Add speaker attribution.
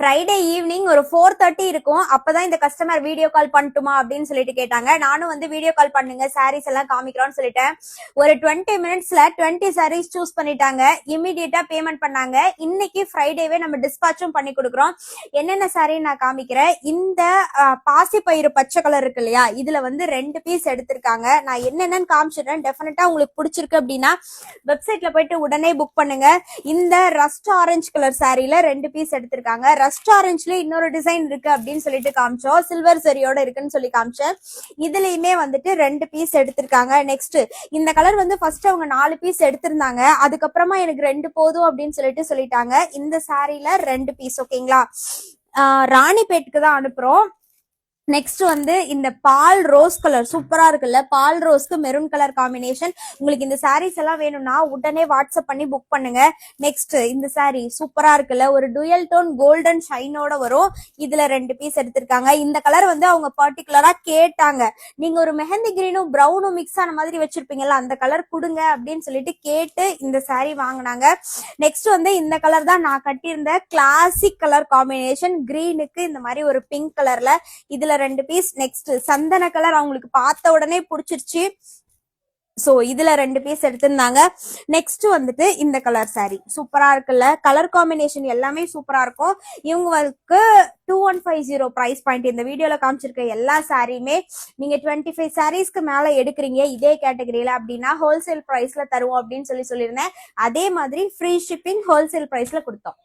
Speaker 1: Friday evening ஒரு 4:30 இருக்கும். அப்பதான் இந்த கஸ்டமர் வீடியோ கால் பண்ணட்டுமா அப்படின்னு சொல்லிட்டு கேட்டாங்க. நானும் வந்து வீடியோ கால் பண்ணுங்க, சாரீஸ் எல்லாம் காமிக்கிறோம்னு சொல்லிட்டேன். ஒரு 20 மினிட்ஸ்ல 20 சாரீஸ் சூஸ் பண்ணிட்டாங்க. இமிடியேட்டா பேமெண்ட் பண்ணாங்க. இன்னைக்கு ஃப்ரைடேவே நம்ம டிஸ்பாச்சும் பண்ணி கொடுக்குறோம். என்னென்ன சாரி நான் காமிக்கிறேன். இந்த பாசி பயிறு பச்சை கலர் இருக்கு இல்லையா, இதுல வந்து 2 பீஸ் எடுத்திருக்காங்க. நான் என்னென்னு காமிச்சிடுறேன். டெஃபினட்டா உங்களுக்கு பிடிச்சிருக்கு அப்படின்னா வெப்சைட்ல போயிட்டு உடனே புக் பண்ணுங்க. இந்த ரஸ்ட் ஆரஞ்சு கலர் சாரில 2 பீஸ் எடுத்திருக்காங்க. ரஸ்ட் ஆரஞ்சுல இன்னொரு டிசைன் இருக்கு அப்படின்னு சொல்லிட்டு காமிச்சோம். சில்வர் சரியோட இருக்குன்னு சொல்லி காமிச்சேன். இதுலயுமே வந்துட்டு 2 பீஸ் எடுத்திருக்காங்க. நெக்ஸ்ட் இந்த கலர் வந்து ஃபர்ஸ்ட் அவங்க 4 பீஸ் எடுத்திருந்தாங்க. அதுக்கப்புறமா எனக்கு 2 போதும் அப்படின்னு சொல்லிட்டாங்க. இந்த சாரில 2 பீஸ். ஓகேங்களா, ராணிப்பேட்டுக்கு தான் அனுப்புறோம். நெக்ஸ்ட் வந்து இந்த பால் ரோஸ் கலர் சூப்பரா இருக்குல்ல, பால் ரோஸ்க்கு மெரூன் கலர் காம்பினேஷன். உங்களுக்கு இந்த சாரீஸ் எல்லாம் வேணும்னா உடனே வாட்ஸ்அப் பண்ணி புக் பண்ணுங்க. நெக்ஸ்ட் இந்த சாரி சூப்பரா இருக்குல்ல, ஒரு டுயல் டோன் கோல்டன் ஷைனோட வரும். இதுல 2 பீஸ் எடுத்திருக்காங்க. இந்த கலர் வந்து அவங்க பர்டிகுலரா கேட்டாங்க. நீங்க ஒரு மெஹந்தி கிரீனும் பிரவுனும் மிக்ஸ் ஆன மாதிரி வச்சிருப்பீங்கல்ல, அந்த கலர் கொடுங்க அப்படின்னு சொல்லிட்டு கேட்டு இந்த சாரி வாங்கினாங்க. நெக்ஸ்ட் வந்து இந்த கலர் தான் நான் கட்டியிருந்த கிளாசிக் கலர் காம்பினேஷன். கிரீனுக்கு இந்த மாதிரி ஒரு பிங்க் கலர்ல, இதுல 2 பீஸ். நெக்ஸ்ட் சந்தன கலர் அவங்களுக்கு பார்த்த உடனே பிடிச்சிருச்சு. சோ இதுல 2 பீஸ் எடுத்திருந்தாங்க. நெக்ஸ்ட் வந்துட்டு இந்த கலர் சாரி சூப்பரா இருக்குல்ல, கலர் காம்பினேஷன் எல்லாமே சூப்பரா இருக்கும். இவங்களுக்கு 2150 பிரைஸ் பாயிண்ட். இந்த வீடியோல காமிச்சிருக்க எல்லா சாரியுமே நீங்க 25 சாரீஸ்க்கு மேல எடுக்கிறீங்க இதே கேட்டகரியில அப்படின்னா ஹோல்சேல் பிரைஸ்ல தருவோம் அப்படின்னு சொல்லியிருந்தேன். அதே மாதிரி ஃப்ரீ ஷிப்பிங் ஹோல்சேல் பிரைஸ்ல கொடுத்தோம்.